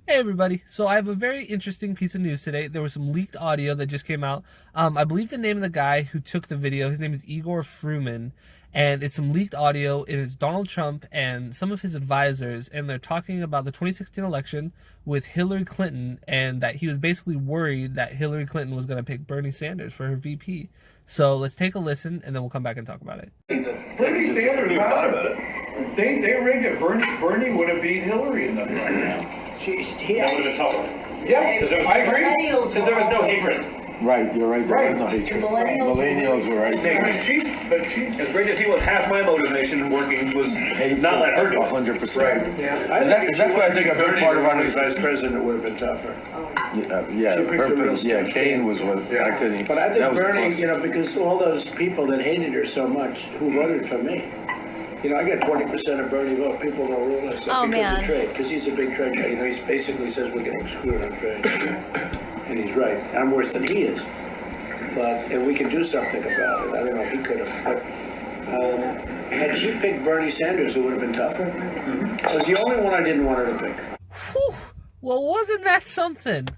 Hey everybody, so I have a very interesting piece of news today. There was some leaked audio that just came out. I believe the name of the guy who took the video, his name is Igor Fruman, and it's some leaked audio. It is Donald Trump and some of his advisors, and they're talking about the 2016 election with Hillary Clinton, and that he was basically worried that Hillary Clinton was going to pick Bernie Sanders for her VP. So let's take a listen, and then we'll come back and talk about it. Bernie Sanders thought about it. They rigged it. Bernie would have beat Hillary in them right now. That would have been tougher. Yeah, I agree. Because there was no hatred. Right, you're right. There was no hatred. Millennials were right. As great as he was, half my motivation in working was not let her do it. 100%. Right. Yeah. That's why I think a big part of our vice president would have been tougher. Kane was what I couldn't. But I think Bernie, because all those people that hated her so much who voted for me. I got 20% of Bernie vote. People don't realize that because of trade. Because he's a big trade guy. He basically says we're getting screwed on trade. And he's right. I'm worse than he is. And we can do something about it. I don't know if he could have. But had she picked Bernie Sanders, it would have been tougher. It was the only one I didn't want her to pick. Whew. Well, wasn't that something?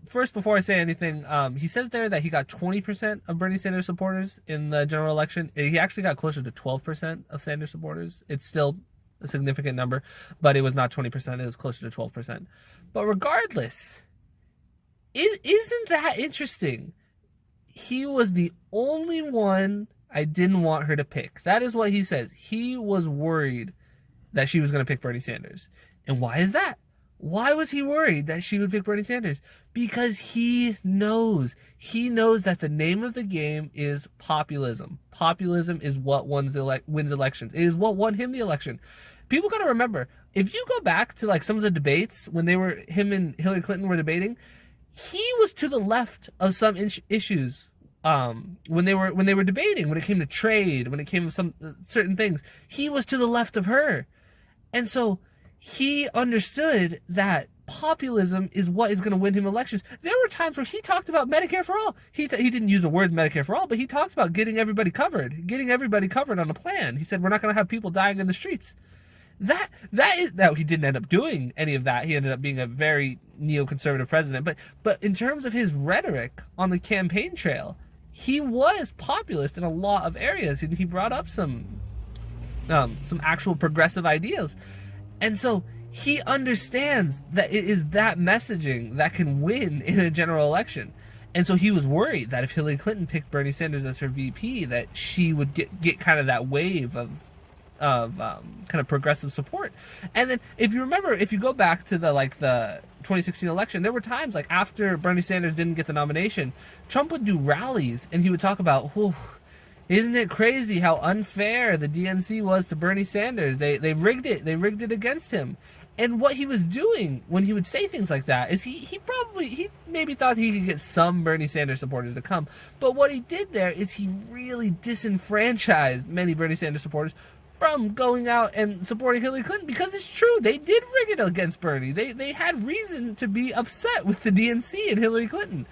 First, before I say anything, he says there that he got 20% of Bernie Sanders supporters in the general election. He actually got closer to 12% of Sanders supporters. It's still a significant number, but it was not 20%. It was closer to 12%. But regardless, isn't that interesting? He was the only one I didn't want her to pick. That is what he says. He was worried that she was going to pick Bernie Sanders. And why is that? Why was he worried that she would pick Bernie Sanders? Because he knows that the name of the game is populism. Populism is what wins elections. It is what won him the election. People got to remember, if you go back to like some of the debates when him and Hillary Clinton were debating, he was to the left of some issues. When they were debating, when it came to trade, when it came to some certain things, he was to the left of her, and so he understood that populism is what is going to win him elections. There were times where he talked about Medicare for all. He didn't use the word Medicare for all, but he talked about getting everybody covered on a plan. He said we're not going to have people dying in the streets. That he didn't end up doing any of that. He ended up being a very neoconservative president. But in terms of his rhetoric on the campaign trail, he was populist in a lot of areas, and he brought up some actual progressive ideas. And so he understands that it is that messaging that can win in a general election. And so he was worried that if Hillary Clinton picked Bernie Sanders as her VP, that she would get kind of that wave of kind of progressive support. And then if you go back to the 2016 election, there were times like after Bernie Sanders didn't get the nomination, Trump would do rallies and he would talk about, isn't it crazy how unfair the DNC was to Bernie Sanders? They rigged it. They rigged it against him. And what he was doing when he would say things like that is he maybe thought he could get some Bernie Sanders supporters to come. But what he did there is he really disenfranchised many Bernie Sanders supporters from going out and supporting Hillary Clinton, because it's true. They did rig it against Bernie. They had reason to be upset with the DNC and Hillary Clinton.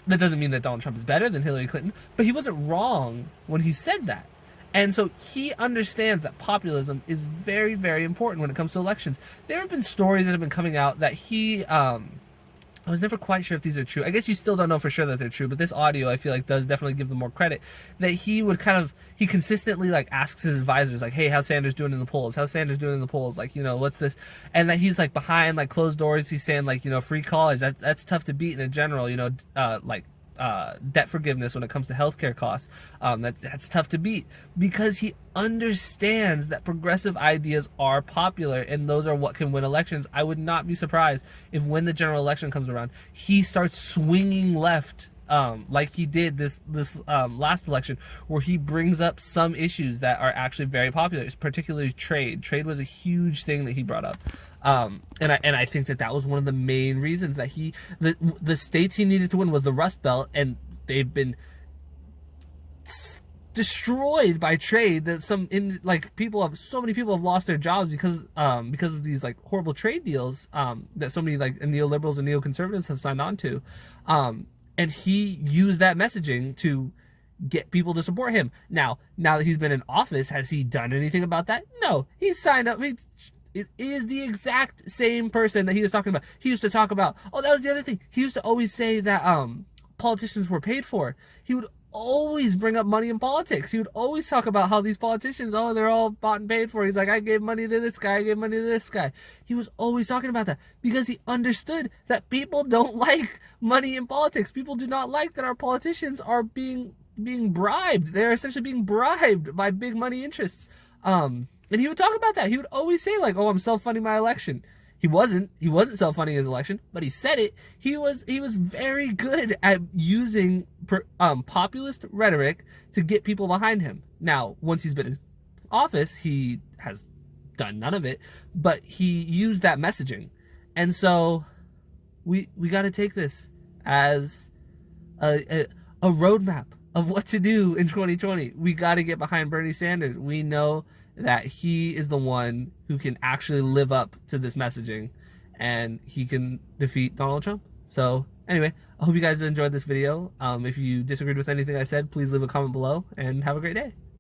That doesn't mean that Donald Trump is better than Hillary Clinton, but he wasn't wrong when he said that. And so he understands that populism is very, very important when it comes to elections. There have been stories that have been coming out that I was never quite sure if these are true. I guess you still don't know for sure that they're true, but this audio I feel like does definitely give them more credit. That he consistently asks his advisors hey, how's Sanders doing in the polls? How's Sanders doing in the polls? What's this? And that he's behind closed doors. He's saying free college. That's tough to beat in a general. Debt forgiveness when it comes to healthcare costs. That's tough to beat, because he understands that progressive ideas are popular and those are what can win elections. I would not be surprised if when the general election comes around, he starts swinging left, like he did this last election, where he brings up some issues that are actually very popular, particularly trade. Trade was a huge thing that he brought up. And I think that was one of the main reasons that the states he needed to win was the Rust Belt, and they've been destroyed by trade. That so many people have lost their jobs because of these horrible trade deals that so many neoliberals and neoconservatives have signed on to, and he used that messaging to get people to support him. Now that he's been in office, has he done anything about that? No. He's signed up. it is the exact same person that he was talking about. He used to talk about, oh, that was the other thing. He used to always say that politicians were paid for. He would always bring up money in politics. He would always talk about how these politicians, oh, they're all bought and paid for. He's like, I gave money to this guy, I gave money to this guy. He was always talking about that because he understood that people don't like money in politics. People do not like that our politicians are being bribed. They're essentially being bribed by big money interests. And he would talk about that. He would always say like, oh, I'm self-funding my election. He wasn't self-funding his election, but he said it. He was very good at using populist rhetoric to get people behind him. Now, once he's been in office, he has done none of it, but he used that messaging. And so we got to take this as a roadmap of what to do in 2020. We got to get behind Bernie Sanders. We know that he is the one who can actually live up to this messaging, and he can defeat Donald Trump. So anyway, I hope you guys enjoyed this video. If you disagreed with anything I said, please leave a comment below, and have a great day.